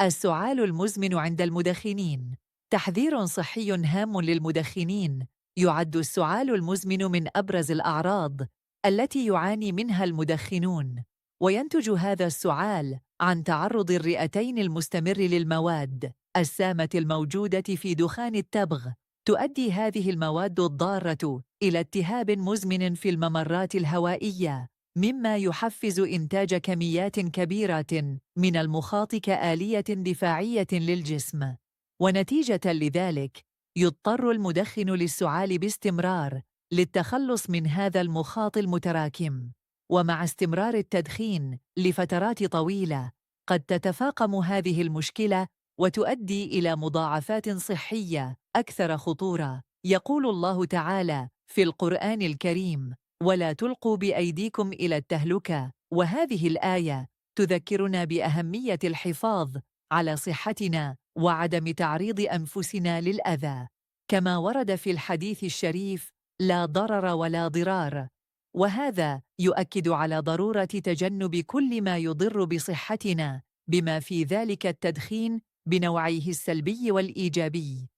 السعال المزمن عند المدخنين. تحذير صحي هام للمدخنين. يعد السعال المزمن من أبرز الأعراض التي يعاني منها المدخنون، وينتج هذا السعال عن تعرض الرئتين المستمر للمواد السامة الموجودة في دخان التبغ. تؤدي هذه المواد الضارة إلى التهاب مزمن في الممرات الهوائية، مما يحفز إنتاج كميات كبيرة من المخاط كآلية دفاعية للجسم. ونتيجة لذلك يضطر المدخن للسعال باستمرار للتخلص من هذا المخاط المتراكم. ومع استمرار التدخين لفترات طويلة قد تتفاقم هذه المشكلة وتؤدي إلى مضاعفات صحية أكثر خطورة. يقول الله تعالى في القرآن الكريم: ولا تلقوا بأيديكم إلى التهلكة. وهذه الآية تذكرنا بأهمية الحفاظ على صحتنا وعدم تعريض أنفسنا للأذى، كما ورد في الحديث الشريف: لا ضرر ولا ضرار. وهذا يؤكد على ضرورة تجنب كل ما يضر بصحتنا، بما في ذلك التدخين بنوعيه السلبي والإيجابي.